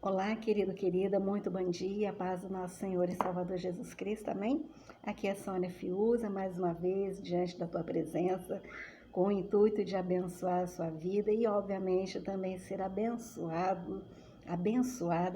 Olá, querido, querida, muito bom dia, a paz do nosso Senhor e Salvador Jesus Cristo, amém? Aqui é Sônia Fiuza, mais uma vez, diante da tua presença, com o intuito de abençoar a sua vida e, obviamente, também ser abençoada,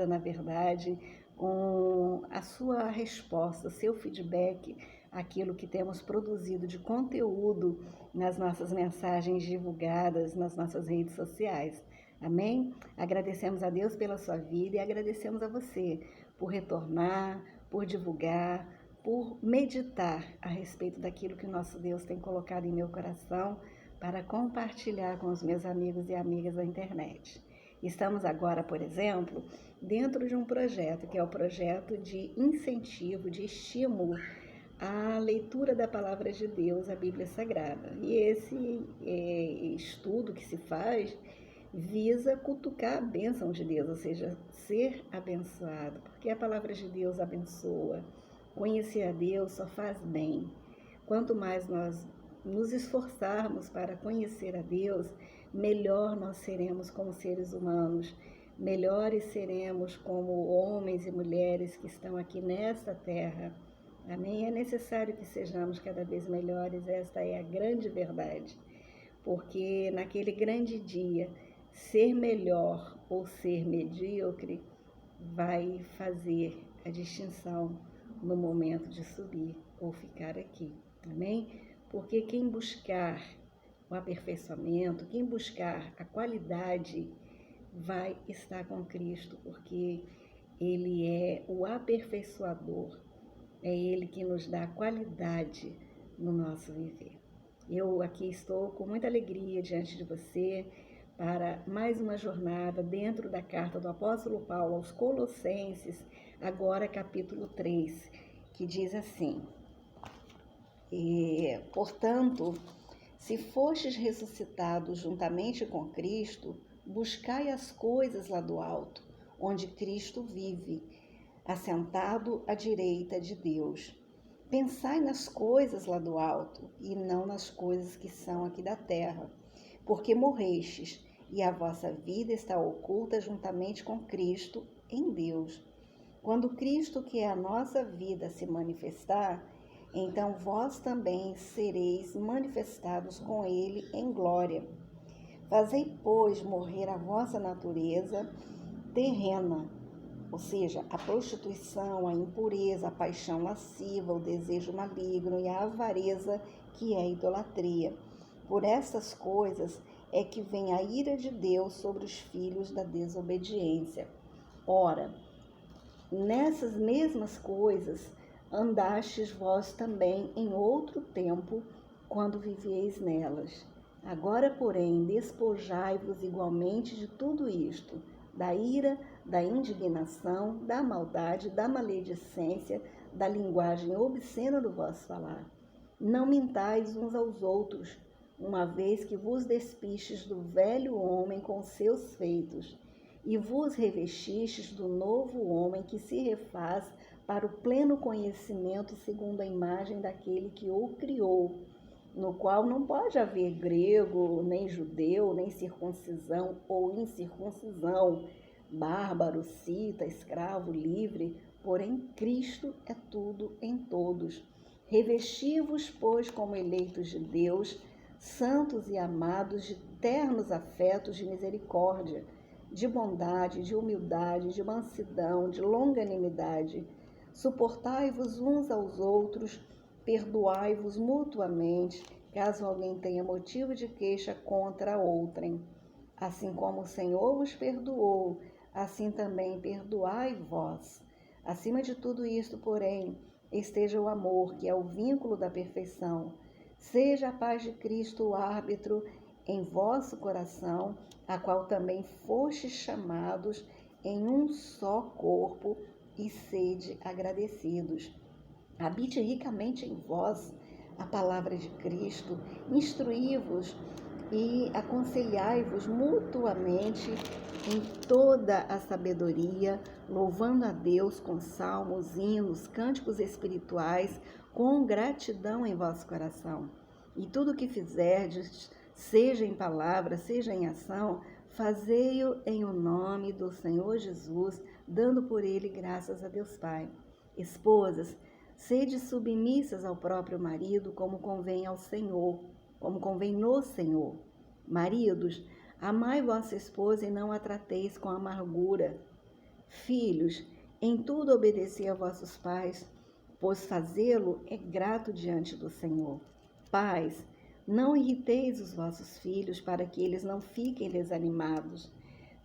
na verdade, com a sua resposta, seu feedback, aquilo que temos produzido de conteúdo nas nossas mensagens divulgadas nas nossas redes sociais. Amém? Agradecemos a Deus pela sua vida e agradecemos a você por retornar, por divulgar, por meditar a respeito daquilo que o nosso Deus tem colocado em meu coração para compartilhar com os meus amigos e amigas da internet. Estamos agora, por exemplo, dentro de um projeto, que é o projeto de incentivo, de estímulo à leitura da Palavra de Deus, a Bíblia Sagrada. E esse estudo que se faz visa cutucar a bênção de Deus, ou seja, ser abençoado, porque a palavra de Deus abençoa. Conhecer a Deus só faz bem. Quanto mais nós nos esforçarmos para conhecer a Deus, melhor nós seremos como seres humanos, melhores seremos como homens e mulheres que estão aqui nesta terra. Amém? É necessário que sejamos cada vez melhores, esta é a grande verdade, porque naquele grande dia, ser melhor ou ser medíocre vai fazer a distinção no momento de subir ou ficar aqui, amém? Porque quem buscar o aperfeiçoamento, quem buscar a qualidade, vai estar com Cristo, porque Ele é o aperfeiçoador, é Ele que nos dá qualidade no nosso viver. Eu aqui estou com muita alegria diante de você, para mais uma jornada dentro da carta do apóstolo Paulo aos Colossenses, agora capítulo 3, que diz assim: portanto, se fostes ressuscitados juntamente com Cristo, buscai as coisas lá do alto, onde Cristo vive, assentado à direita de Deus. Pensai nas coisas lá do alto, e não nas coisas que são aqui da terra, porque morrestes, e a vossa vida está oculta juntamente com Cristo em Deus. Quando Cristo, que é a nossa vida, se manifestar, então vós também sereis manifestados com Ele em glória. Fazei, pois, morrer a vossa natureza terrena, ou seja, a prostituição, a impureza, a paixão lasciva, o desejo maligno e a avareza, que é a idolatria. Por estas coisas é que vem a ira de Deus sobre os filhos da desobediência. Ora, nessas mesmas coisas andastes vós também em outro tempo, quando vivieis nelas. Agora, porém, despojai-vos igualmente de tudo isto, da ira, da indignação, da maldade, da maledicência, da linguagem obscena do vosso falar. Não mintais uns aos outros, uma vez que vos despistes do velho homem com seus feitos, e vos revestistes do novo homem que se refaz para o pleno conhecimento segundo a imagem daquele que o criou, no qual não pode haver grego, nem judeu, nem circuncisão ou incircuncisão, bárbaro, cita, escravo, livre, porém Cristo é tudo em todos. Revesti-vos, pois, como eleitos de Deus, santos e amados, de ternos afetos de misericórdia, de bondade, de humildade, de mansidão, de longanimidade. Suportai-vos uns aos outros, perdoai-vos mutuamente, caso alguém tenha motivo de queixa contra outrem. Assim como o Senhor vos perdoou, assim também perdoai vós. Acima de tudo isto, porém, esteja o amor, que é o vínculo da perfeição. Seja a paz de Cristo o árbitro em vosso coração, a qual também fostes chamados em um só corpo, e sede agradecidos. Habite ricamente em vós a palavra de Cristo, instruí-vos e aconselhai-vos mutuamente em toda a sabedoria, louvando a Deus com salmos, hinos, cânticos espirituais, com gratidão em vosso coração. E tudo o que fizerdes, seja em palavra, seja em ação, Fazei-o em o nome do Senhor Jesus, dando por ele graças a Deus Pai. Esposas, sede submissas ao próprio marido, como convém ao Senhor, como convém no Senhor. Maridos, amai vossa esposa e não a trateis com amargura. Filhos, em tudo obedecei a vossos pais, pois fazê-lo é grato diante do Senhor. Pais, não irriteis os vossos filhos, para que eles não fiquem desanimados.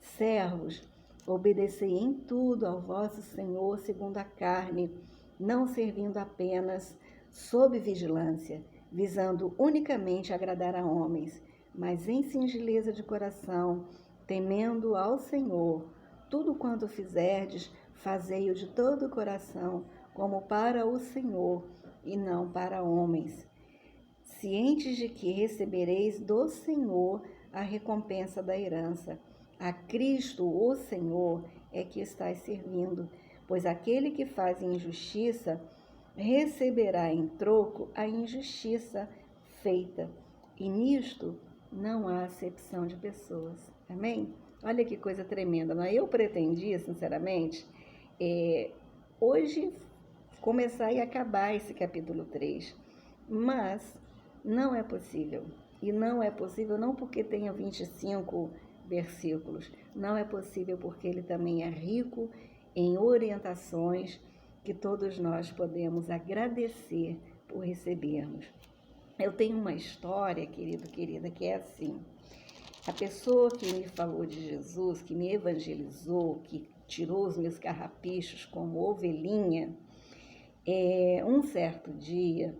Servos, obedecei em tudo ao vosso Senhor segundo a carne, não servindo apenas sob vigilância, visando unicamente agradar a homens, mas em singeleza de coração, temendo ao Senhor. Tudo quanto fizerdes, fazei-o de todo o coração, como para o Senhor, e não para homens, cientes de que recebereis do Senhor a recompensa da herança. A Cristo, o Senhor, é que estáis servindo, pois aquele que faz injustiça receberá em troco a injustiça feita. E nisto não há acepção de pessoas. Amém? Olha que coisa tremenda. Não é? Eu pretendia, sinceramente, hoje começar e acabar esse capítulo 3, mas não é possível. E não é possível não porque tenha 25 versículos, não é possível porque ele também é rico em orientações que todos nós podemos agradecer por recebermos. Eu tenho uma história, querido, querida, que é assim. A pessoa que me falou de Jesus, que me evangelizou, que tirou os meus carrapichos como ovelhinha, um certo dia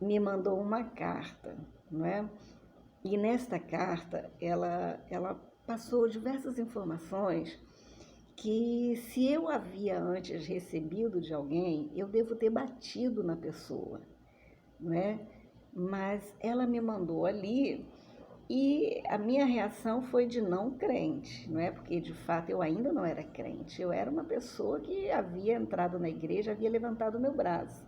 me mandou uma carta, não é? E nesta carta ela passou diversas informações que, se eu havia antes recebido de alguém, eu devo ter batido na pessoa, não é? Mas ela me mandou ali e a minha reação foi de não crente, não é? Porque de fato eu ainda não era crente, eu era uma pessoa que havia entrado na igreja, havia levantado o meu braço,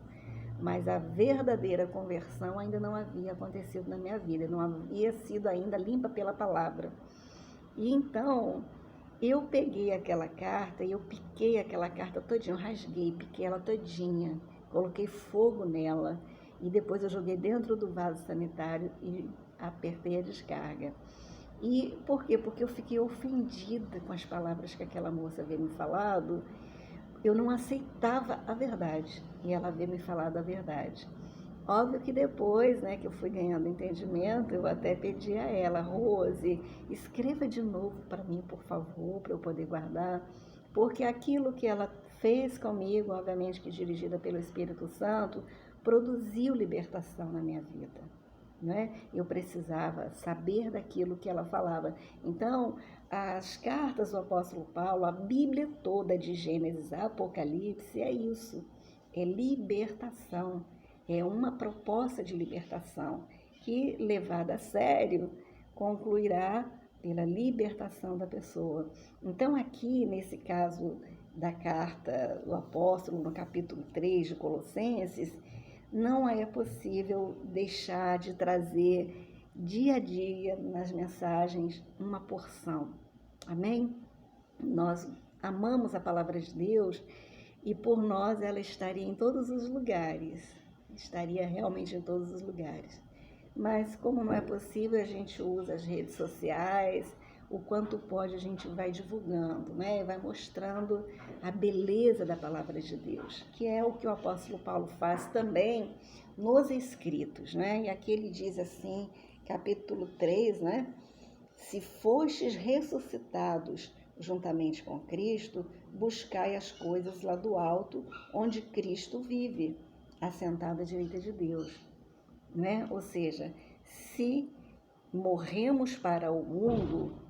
mas a verdadeira conversão ainda não havia acontecido na minha vida, não havia sido ainda limpa pela palavra. E então eu peguei aquela carta e eu piquei aquela carta todinha, eu rasguei, piquei ela todinha, coloquei fogo nela e depois eu joguei dentro do vaso sanitário e apertei a descarga. E por quê? Porque eu fiquei ofendida com as palavras que aquela moça havia me falado. Eu não aceitava a verdade e ela havia me falado a verdade. Óbvio que depois, né, que eu fui ganhando entendimento, eu até pedi a ela: Rose, escreva de novo para mim, por favor, para eu poder guardar, porque aquilo que ela fez comigo, obviamente que dirigida pelo Espírito Santo, produziu libertação na minha vida. Né? Eu precisava saber daquilo que ela falava. Então, as cartas do apóstolo Paulo, a Bíblia toda de Gênesis a Apocalipse é isso, é libertação, é uma proposta de libertação que, levada a sério, concluirá pela libertação da pessoa. Então, aqui nesse caso da carta do apóstolo, no capítulo 3 de Colossenses, não é possível deixar de trazer dia a dia nas mensagens uma porção. Amém? Nós amamos a palavra de Deus e por nós ela estaria em todos os lugares, estaria realmente em todos os lugares. Mas como não é possível, a gente usa as redes sociais, o quanto pode a gente vai divulgando, né? Vai mostrando a beleza da palavra de Deus, que é o que o apóstolo Paulo faz também nos escritos, né? E aqui ele diz assim, capítulo 3, né? Se fostes ressuscitados juntamente com Cristo, buscai as coisas lá do alto, onde Cristo vive, assentado à direita de Deus, né? Ou seja, se morremos para o mundo,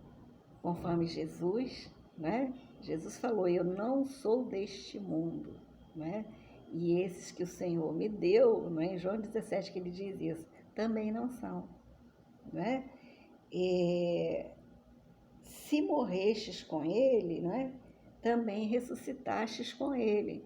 conforme Jesus, né? Jesus falou: eu não sou deste mundo, né? E esses que o Senhor me deu, não é? Em João 17 que ele diz isso, também não são, né? Se morrestes com ele, não é? Também ressuscitastes com ele.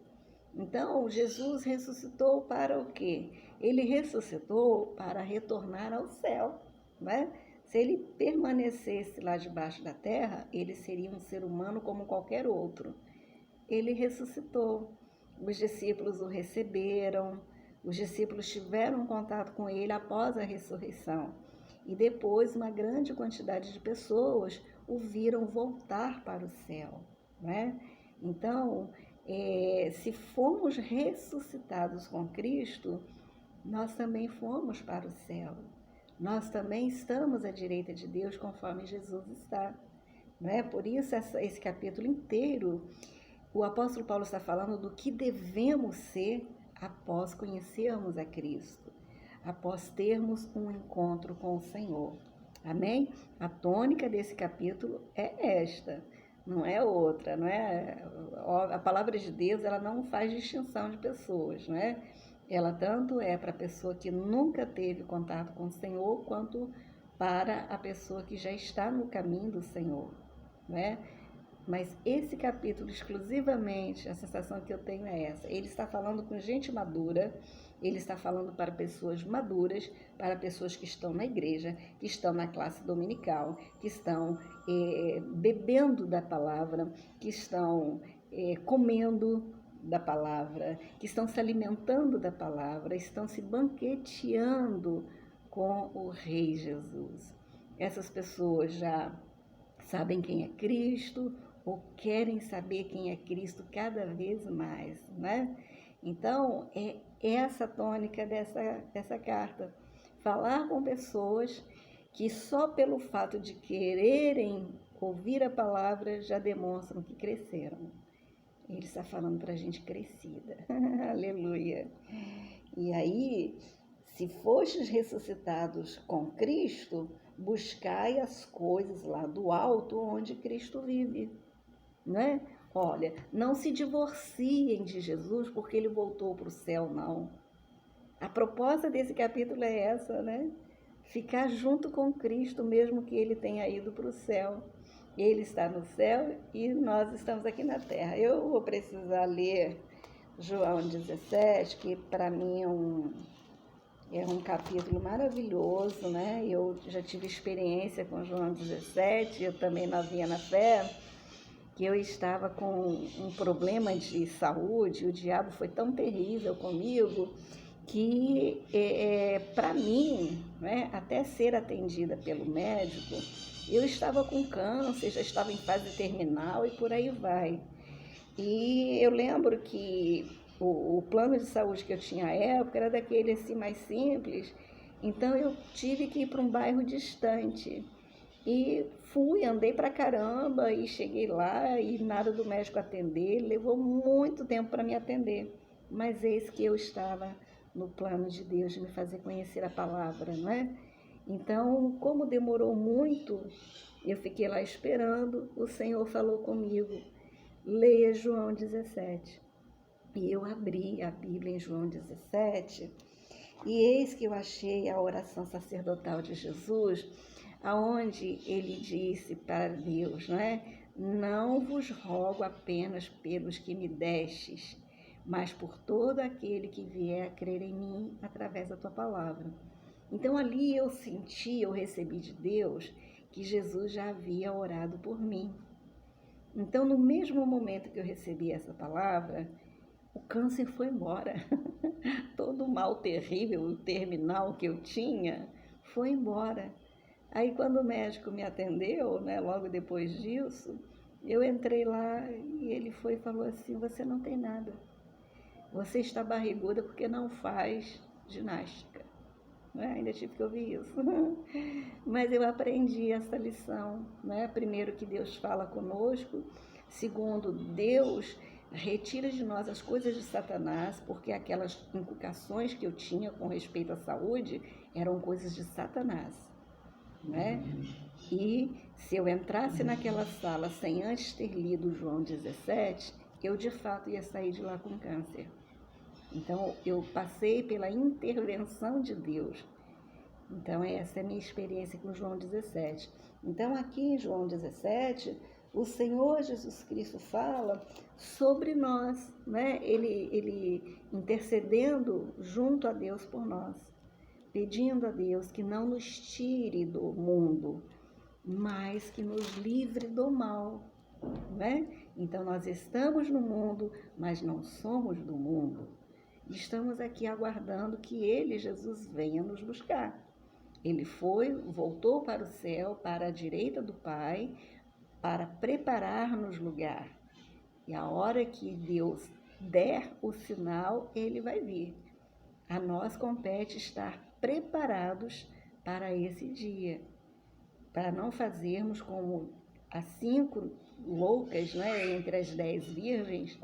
Então, Jesus ressuscitou para o quê? Ele ressuscitou para retornar ao céu, né? Se ele permanecesse lá debaixo da terra, ele seria um ser humano como qualquer outro. Ele ressuscitou. Os discípulos o receberam, os discípulos tiveram contato com ele após a ressurreição. E depois uma grande quantidade de pessoas o viram voltar para o céu, né? Então, se fomos ressuscitados com Cristo, nós também fomos para o céu. Nós também estamos à direita de Deus conforme Jesus está. Não é? Por isso, esse capítulo inteiro, o apóstolo Paulo está falando do que devemos ser após conhecermos a Cristo, após termos um encontro com o Senhor. Amém? A tônica desse capítulo é esta, não é outra, não é? A palavra de Deus, ela não faz distinção de pessoas, não é? Ela tanto é para a pessoa que nunca teve contato com o Senhor, quanto para a pessoa que já está no caminho do Senhor, não é? Mas esse capítulo, exclusivamente, a sensação que eu tenho é essa. Ele está falando com gente madura, ele está falando para pessoas maduras, para pessoas que estão na igreja, que estão na classe dominical, que estão bebendo da palavra, que estão comendo da palavra, que estão se alimentando da palavra, estão se banqueteando com o Rei Jesus. Essas pessoas já sabem quem é Cristo, ou querem saber quem é Cristo cada vez mais, né? Então, é essa a tônica dessa carta. Falar com pessoas que só pelo fato de quererem ouvir a palavra já demonstram que cresceram. Ele está falando para a gente crescida. Aleluia. E aí, se fostes ressuscitados com Cristo, buscai as coisas lá do alto onde Cristo vive, né? Olha, não se divorciem de Jesus porque ele voltou para o céu, não. A proposta desse capítulo é essa, né? Ficar junto com Cristo, mesmo que ele tenha ido para o céu. Ele está no céu e nós estamos aqui na terra. Eu vou precisar ler João 17, que para mim é um capítulo maravilhoso, né? Eu já tive experiência com João 17, eu também novinha na fé, que eu estava com um problema de saúde, o diabo foi tão terrível comigo, que para mim, né, até ser atendida pelo médico, eu estava com câncer, já estava em fase terminal e por aí vai. E eu lembro que o plano de saúde que eu tinha à época era daquele assim mais simples, então eu tive que ir para um bairro distante. E andei pra caramba e cheguei lá e nada do médico atender, levou muito tempo para me atender. Mas eis que eu estava no plano de Deus de me fazer conhecer a palavra, não é? Então, como demorou muito, eu fiquei lá esperando, o Senhor falou comigo, leia João 17. E eu abri a Bíblia em João 17, e eis que eu achei a oração sacerdotal de Jesus, aonde ele disse para Deus, não é? Não vos rogo apenas pelos que me destes, mas por todo aquele que vier a crer em mim através da tua palavra. Então ali eu senti, eu recebi de Deus que Jesus já havia orado por mim. Então no mesmo momento que eu recebi essa palavra, o câncer foi embora. Todo o mal terrível, terminal que eu tinha, foi embora. Aí quando o médico me atendeu, né, logo depois disso, eu entrei lá e ele foi e falou assim, você não tem nada. Você está barriguda porque não faz ginástica. Né? Ainda tive que ouvir isso. Mas eu aprendi essa lição. Né? Primeiro que Deus fala conosco. Segundo, Deus retira de nós as coisas de Satanás, porque aquelas inculcações que eu tinha com respeito à saúde eram coisas de Satanás. Né? E se eu entrasse naquela sala sem antes ter lido João 17, eu de fato ia sair de lá com câncer. Então eu passei pela intervenção de Deus. Então essa é a minha experiência com João 17. Então aqui em João 17, o Senhor Jesus Cristo fala sobre nós, né? Ele intercedendo junto a Deus por nós. pedindo a Deus que não nos tire do mundo, mas que nos livre do mal, né? Então nós estamos no mundo, mas não somos do mundo. Estamos aqui aguardando que Ele, Jesus, venha nos buscar. Ele voltou para o céu, para a direita do Pai, para preparar-nos lugar. E a hora que Deus der o sinal, Ele vai vir. A nós compete estar preparados para esse dia, para não fazermos como as 5 loucas, né, entre as 10 virgens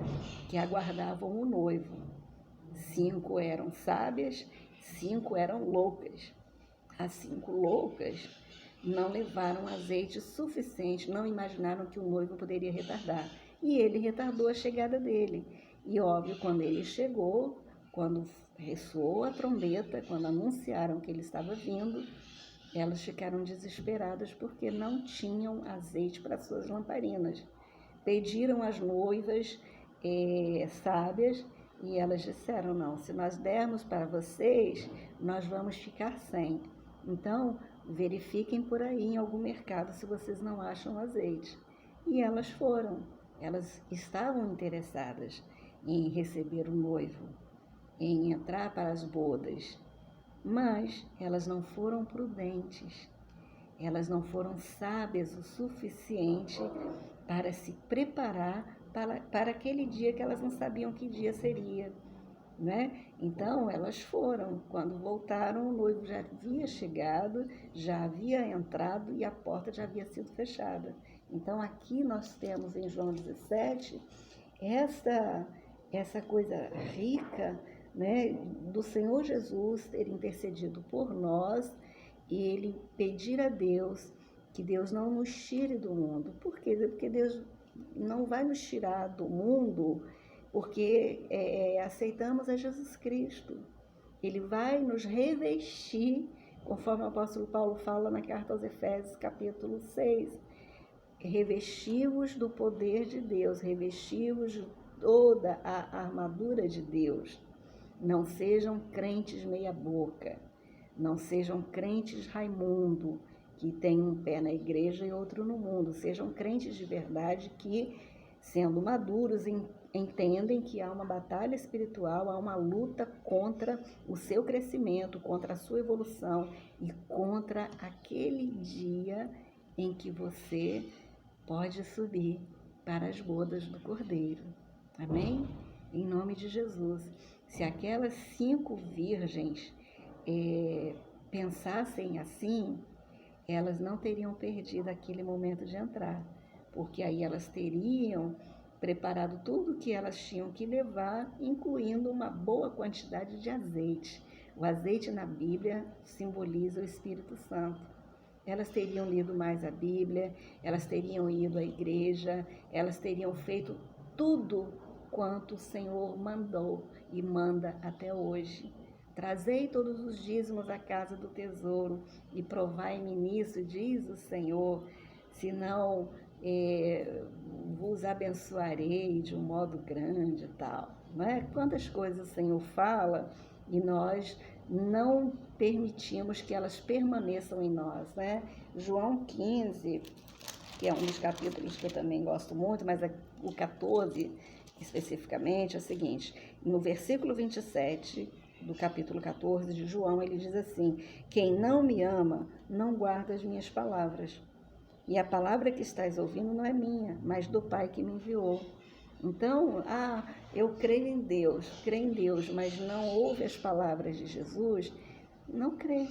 que aguardavam o noivo. 5 eram sábias, 5 eram loucas. As 5 loucas não levaram azeite suficiente, não imaginaram que o noivo poderia retardar. E ele retardou a chegada dele. E óbvio, quando ele chegou, quando ressoou a trombeta, quando anunciaram que ele estava vindo, elas ficaram desesperadas porque não tinham azeite para suas lamparinas. Pediram às noivas sábias e elas disseram, não, se nós dermos para vocês, nós vamos ficar sem. Então, verifiquem por aí em algum mercado se vocês não acham azeite. E elas foram, elas estavam interessadas em receber o noivo, em entrar para as bodas, mas elas não foram prudentes, elas não foram sábias o suficiente para se preparar para aquele dia que elas não sabiam que dia seria, né? Então elas foram, quando voltaram o noivo já havia chegado, já havia entrado e a porta já havia sido fechada. Então aqui nós temos em João 17 essa coisa rica, né, do Senhor Jesus ter intercedido por nós e Ele pedir a Deus que Deus não nos tire do mundo. Por quê? Porque Deus não vai nos tirar do mundo porque aceitamos a Jesus Cristo. Ele vai nos revestir, conforme o apóstolo Paulo fala na carta aos Efésios, capítulo 6. Revestivos do poder de Deus, revestivos de toda a armadura de Deus. Não sejam crentes meia boca, não sejam crentes Raimundo, que tem um pé na igreja e outro no mundo. Sejam crentes de verdade que, sendo maduros, entendem que há uma batalha espiritual, há uma luta contra o seu crescimento, contra a sua evolução e contra aquele dia em que você pode subir para as bodas do Cordeiro. Amém? Em nome de Jesus. Se aquelas 5 virgens pensassem assim, elas não teriam perdido aquele momento de entrar, porque aí elas teriam preparado tudo o que elas tinham que levar, incluindo uma boa quantidade de azeite. O azeite na Bíblia simboliza o Espírito Santo. Elas teriam lido mais a Bíblia, elas teriam ido à igreja, elas teriam feito tudo quanto o Senhor mandou e manda até hoje. Trazei todos os dízimos à casa do tesouro e provai-me nisso, diz o Senhor, senão vos abençoarei de um modo grande e tal. Não é? Quantas coisas o Senhor fala e nós não permitimos que elas permaneçam em nós, né? João 15, que é um dos capítulos que eu também gosto muito, mas o 14 especificamente é o seguinte: no versículo 27 do capítulo 14 de João, ele diz assim: quem não me ama, não guarda as minhas palavras. E a palavra que estás ouvindo não é minha, mas do Pai que me enviou. Então, eu creio em Deus, mas não ouve as palavras de Jesus, não crê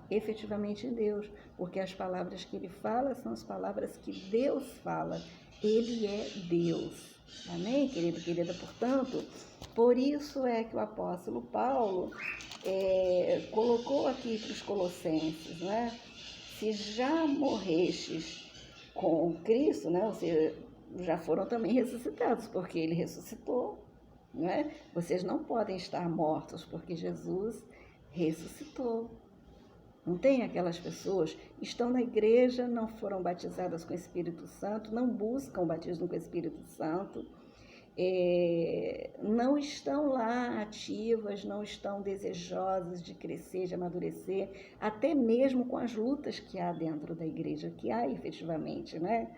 efetivamente em Deus, porque as palavras que ele fala são as palavras que Deus fala. Ele é Deus. Amém, querido, querida? Portanto, por isso é que o apóstolo Paulo colocou aqui para os colossenses, né? Se já morrestes com Cristo, né? Ou seja, já foram também ressuscitados, porque ele ressuscitou, não é? Vocês não podem estar mortos, porque Jesus ressuscitou. Não tem aquelas pessoas que estão na igreja, não foram batizadas com o Espírito Santo, não buscam o batismo com o Espírito Santo, não estão lá ativas, não estão desejosas de crescer, de amadurecer, até mesmo com as lutas que há dentro da igreja, que há efetivamente, né?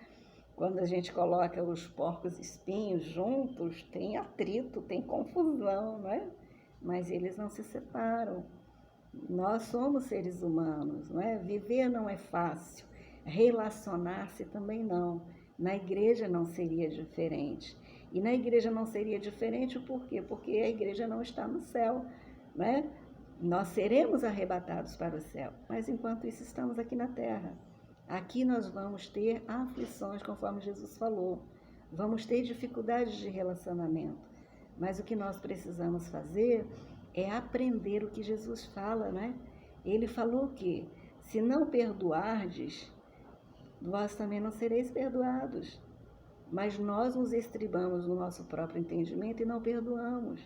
Quando a gente coloca os porcos espinhos juntos, tem atrito, tem confusão, não é? Mas eles não se separam. Nós somos seres humanos, não é? Viver não é fácil, relacionar-se também não. Na igreja não seria diferente. E na igreja não seria diferente por quê? Porque a igreja não está no céu, né? Nós seremos arrebatados para o céu, mas enquanto isso estamos aqui na terra. Aqui nós vamos ter aflições, conforme Jesus falou. Vamos ter dificuldades de relacionamento. Mas o que nós precisamos fazer é aprender o que Jesus fala, né? Ele falou que se não perdoardes, vós também não sereis perdoados. Mas nós nos estribamos no nosso próprio entendimento e não perdoamos.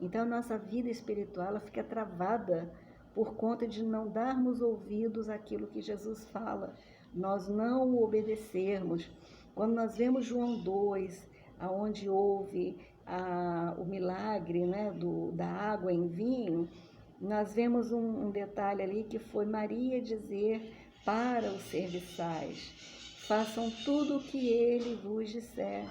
Então, nossa vida espiritual ela fica travada por conta de não darmos ouvidos àquilo que Jesus fala, nós não o obedecermos. Quando nós vemos João 2, onde houve o milagre, né, da água em vinho, nós vemos um detalhe ali que foi Maria dizer para os serviçais: façam tudo o que ele vos disser.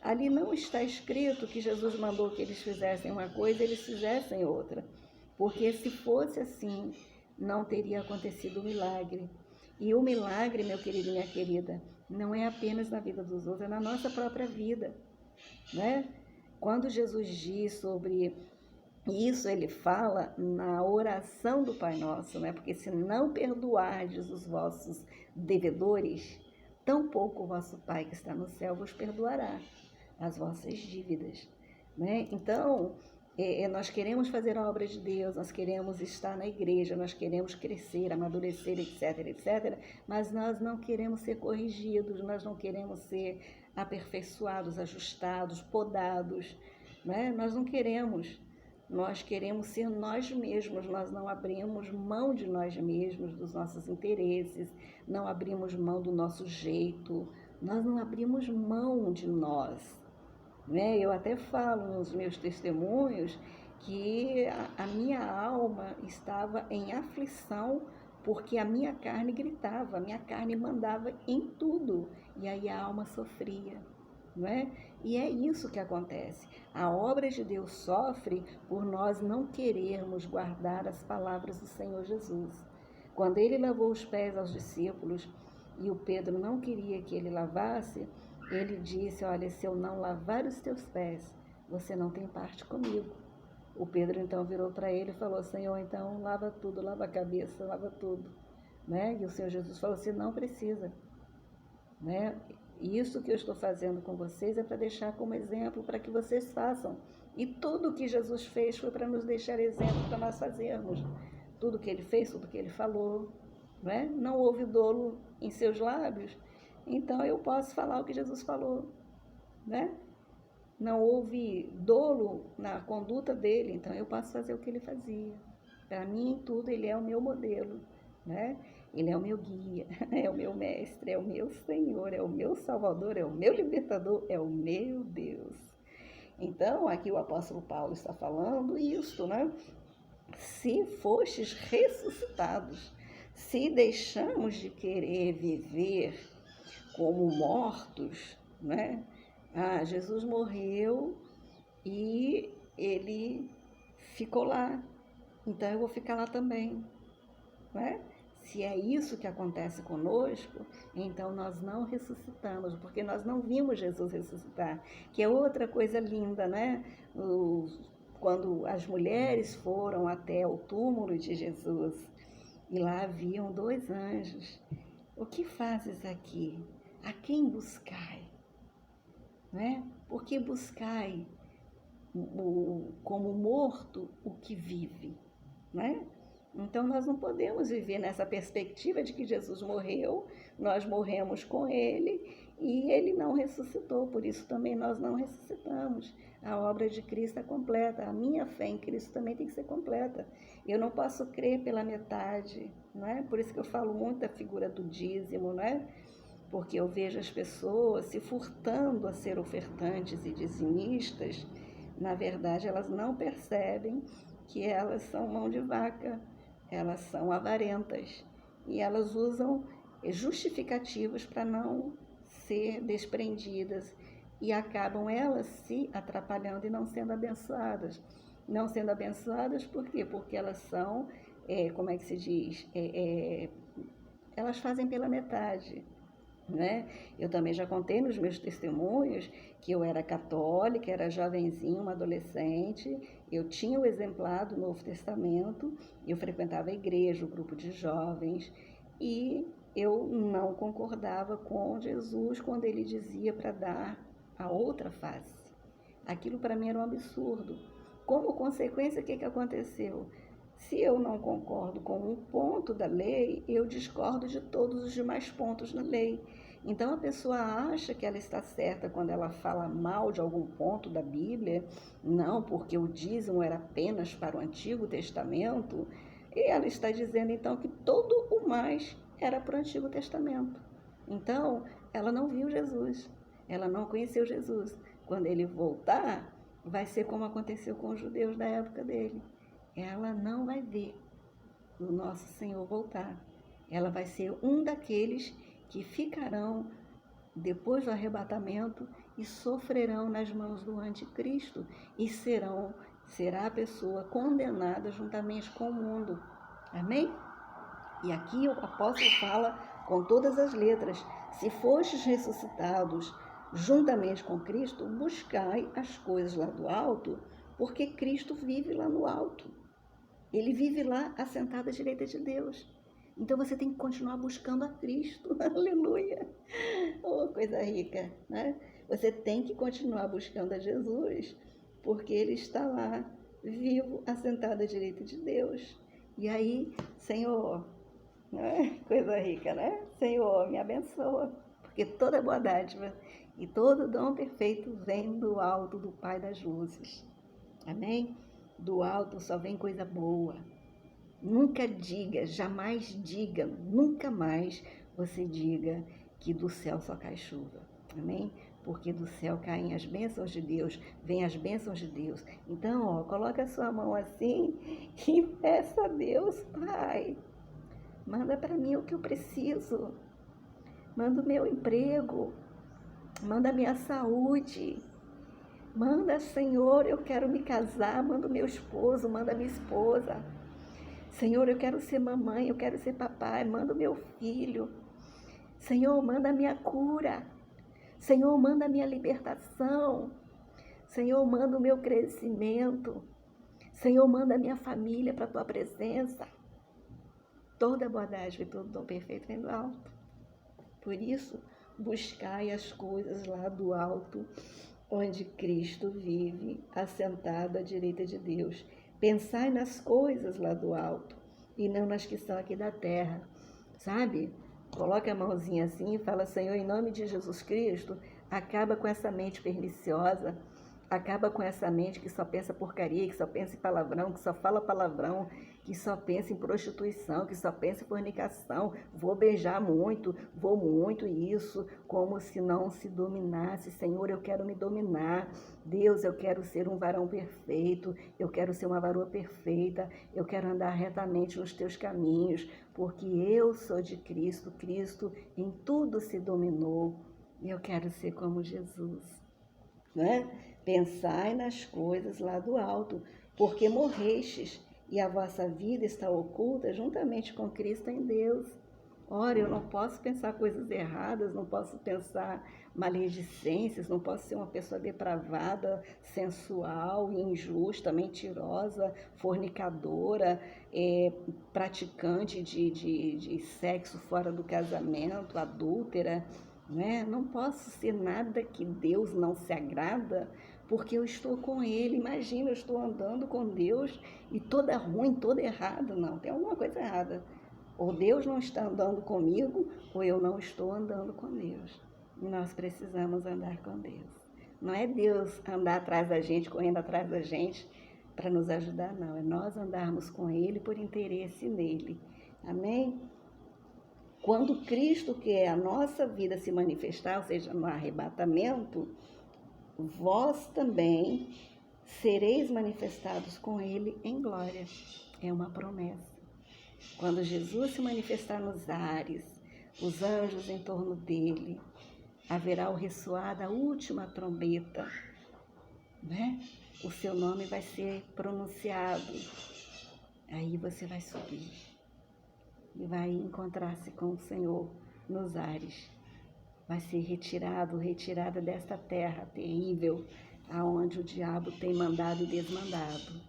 Ali não está escrito que Jesus mandou que eles fizessem uma coisa e eles fizessem outra. Porque se fosse assim, não teria acontecido o milagre. E o milagre, meu querido e minha querida, não é apenas na vida dos outros, é na nossa própria vida, né? Quando Jesus diz sobre isso, ele fala na oração do Pai Nosso, né? Porque se não perdoardes os vossos devedores, tampouco o vosso Pai que está no céu vos perdoará as vossas dívidas, né? Então, nós queremos fazer a obra de Deus, nós queremos estar na igreja, nós queremos crescer, amadurecer, etc, etc, mas nós não queremos ser corrigidos, nós não queremos ser aperfeiçoados, ajustados, podados, né? Nós não queremos. Nós queremos ser nós mesmos, nós não abrimos mão de nós mesmos, dos nossos interesses, não abrimos mão do nosso jeito, nós não abrimos mão de nós, né? Eu até falo nos meus testemunhos que a minha alma estava em aflição porque a minha carne gritava, a minha carne mandava em tudo, e aí a alma sofria. Não é? E é isso que acontece. A obra de Deus sofre por nós não querermos guardar as palavras do Senhor Jesus. Quando ele lavou os pés aos discípulos e o Pedro não queria que ele lavasse, ele disse: olha, se eu não lavar os teus pés, você não tem parte comigo. O Pedro então virou para ele e falou: Senhor, então lava tudo, lava a cabeça, lava tudo, né? E o Senhor Jesus falou assim: não precisa, né? Isso que eu estou fazendo com vocês é para deixar como exemplo para que vocês façam. E tudo que Jesus fez foi para nos deixar exemplo para nós fazermos. Tudo que ele fez, tudo que ele falou, né? Não houve dolo em seus lábios, então eu posso falar o que Jesus falou, né? Não houve dolo na conduta dele, então eu posso fazer o que ele fazia. Para mim, em tudo, ele é o meu modelo, né? Ele é o meu guia, é o meu mestre, é o meu Senhor, é o meu Salvador, é o meu libertador, é o meu Deus. Então, aqui o apóstolo Paulo está falando isto, né? Se fostes ressuscitados, se deixamos de querer viver como mortos, né? Jesus morreu e ele ficou lá, então eu vou ficar lá também, né? Se é isso que acontece conosco, então nós não ressuscitamos, porque nós não vimos Jesus ressuscitar, que é outra coisa linda, né? Quando as mulheres foram até o túmulo de Jesus e lá haviam 2 anjos. O que fazes aqui? A quem buscai? Né? Por que buscai como morto o que vive? Né? Então, nós não podemos viver nessa perspectiva de que Jesus morreu, nós morremos com ele e ele não ressuscitou, por isso também nós não ressuscitamos. A obra de Cristo é completa, a minha fé em Cristo também tem que ser completa. Eu não posso crer pela metade, não é? Por isso que eu falo muito da figura do dízimo, não é? porque eu vejo as pessoas se furtando a ser ofertantes e dizimistas. Na verdade, elas não percebem que elas são mão de vaca, elas são avarentas e elas usam justificativas para não ser desprendidas e acabam elas se atrapalhando e não sendo abençoadas. Não sendo abençoadas por quê? Porque elas são, como é que se diz? Elas fazem pela metade. Né? Eu também já contei nos meus testemunhos que eu era católica, era jovenzinha, uma adolescente, eu tinha o exemplar do Novo Testamento, eu frequentava a igreja, o grupo de jovens, e eu não concordava com Jesus quando ele dizia para dar a outra face. Aquilo para mim era um absurdo. Como consequência, o que aconteceu? Se eu não concordo com um ponto da lei, eu discordo de todos os demais pontos da lei. Então a pessoa acha que ela está certa quando ela fala mal de algum ponto da Bíblia, não, porque o dízimo era apenas para o Antigo Testamento, e ela está dizendo então que todo o mais era para o Antigo Testamento. Então ela não viu Jesus, ela não conheceu Jesus. Quando ele voltar, vai ser como aconteceu com os judeus da época dele. Ela não vai ver o nosso Senhor voltar. Ela vai ser um daqueles que ficarão depois do arrebatamento e sofrerão nas mãos do anticristo e será a pessoa condenada juntamente com o mundo. Amém? E aqui o apóstolo fala com todas as letras: se fostes ressuscitados juntamente com Cristo, buscai as coisas lá do alto, porque Cristo vive lá no alto. Ele vive lá assentado à direita de Deus. Então você tem que continuar buscando a Cristo. Aleluia! Oh, coisa rica, né? Você tem que continuar buscando a Jesus, porque ele está lá, vivo, assentado à direita de Deus. E aí, Senhor, né? Coisa rica, né? Senhor, me abençoa, porque toda boa dádiva e todo dom perfeito vem do alto do Pai das luzes. Amém? Do alto só vem coisa boa. Nunca diga, jamais diga, nunca mais você diga que do céu só cai chuva. Amém? Porque do céu caem as bênçãos de Deus, vêm as bênçãos de Deus. Então, coloca a sua mão assim e peça a Deus: Pai, manda para mim o que eu preciso. Manda o meu emprego, manda a minha saúde. Manda, Senhor, eu quero me casar, manda o meu esposo, manda a minha esposa. Senhor, eu quero ser mamãe, eu quero ser papai, manda o meu filho. Senhor, manda a minha cura. Senhor, manda a minha libertação. Senhor, manda o meu crescimento. Senhor, manda a minha família para a tua presença. Toda boa dádiva e todo dom perfeito vem do alto. Por isso, buscai as coisas lá do alto, onde Cristo vive, assentado à direita de Deus. Pensai nas coisas lá do alto e não nas que são aqui da terra, sabe? Coloca a mãozinha assim e fala: Senhor, em nome de Jesus Cristo, acaba com essa mente perniciosa, acaba com essa mente que só pensa porcaria, que só pensa em palavrão, que só fala palavrão, que só pensa em prostituição, que só pensa em fornicação, vou beijar muito, vou muito isso, como se não se dominasse. Senhor, eu quero me dominar. Deus, eu quero ser um varão perfeito, eu quero ser uma varoa perfeita, eu quero andar retamente nos teus caminhos, porque eu sou de Cristo, Cristo em tudo se dominou, e eu quero ser como Jesus, né? Pensai nas coisas lá do alto, porque morrestes, e a vossa vida está oculta juntamente com Cristo em Deus. Ora, eu não posso pensar coisas erradas, não posso pensar maledicências, não posso ser uma pessoa depravada, sensual, injusta, mentirosa, fornicadora, praticante de sexo fora do casamento, adúltera, né? Não posso ser nada que Deus não se agrada, porque eu estou com Ele. Imagina, eu estou andando com Deus e toda ruim, toda errada. Não, tem alguma coisa errada. Ou Deus não está andando comigo, ou eu não estou andando com Deus. E nós precisamos andar com Deus. Não é Deus andar atrás da gente, correndo atrás da gente para nos ajudar, não. É nós andarmos com Ele por interesse nele. Amém? quando Cristo, que é a nossa vida, se manifestar, ou seja, no arrebatamento, vós também sereis manifestados com ele em glória. É uma promessa. Quando Jesus se manifestar nos ares, os anjos em torno dele, haverá o ressoar da última trombeta, né? O seu nome vai ser pronunciado. Aí você vai subir e vai encontrar-se com o Senhor nos ares. Vai ser retirada desta terra terrível, aonde o diabo tem mandado e desmandado.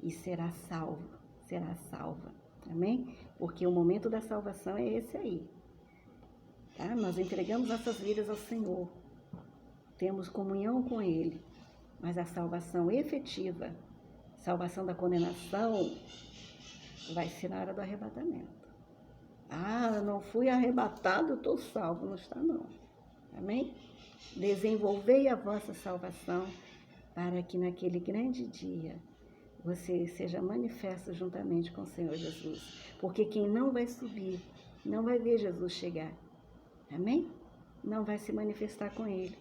E será salva. Amém? Porque o momento da salvação é esse aí. Tá? Nós entregamos nossas vidas ao Senhor. Temos comunhão com Ele. Mas a salvação efetiva, salvação da condenação, vai ser na hora do arrebatamento. Eu não fui arrebatado, estou salvo. Não está, não. Amém? Desenvolvei a vossa salvação para que naquele grande dia você seja manifesto juntamente com o Senhor Jesus. Porque quem não vai subir, não vai ver Jesus chegar. Amém? Não vai se manifestar com Ele.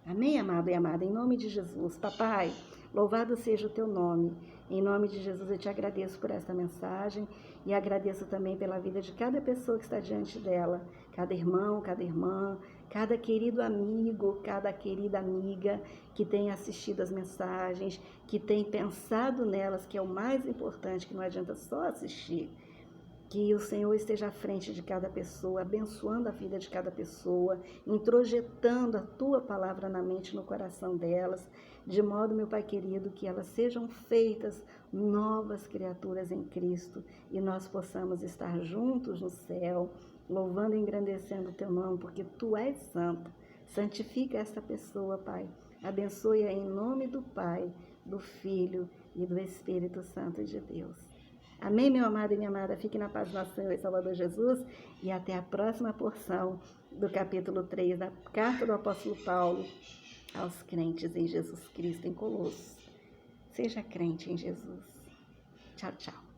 Amém, amado e amada? Em nome de Jesus. Papai, louvado seja o teu nome. Em nome de Jesus, eu te agradeço por esta mensagem e agradeço também pela vida de cada pessoa que está diante dela. Cada irmão, cada irmã, cada querido amigo, cada querida amiga que tem assistido as mensagens, que tem pensado nelas, que é o mais importante, que não adianta só assistir. Que o Senhor esteja à frente de cada pessoa, abençoando a vida de cada pessoa, introjetando a tua palavra na mente e no coração delas, de modo, meu Pai querido, que elas sejam feitas novas criaturas em Cristo e nós possamos estar juntos no céu, louvando e engrandecendo o teu nome, porque tu és santo. Santifica esta pessoa, Pai. Abençoe-a em nome do Pai, do Filho e do Espírito Santo de Deus. Amém, meu amado e minha amada? Fique na paz do nosso Senhor e Salvador Jesus e até a próxima porção do capítulo 3 da carta do apóstolo Paulo aos crentes em Jesus Cristo, em Colossos. Seja crente em Jesus. Tchau, tchau.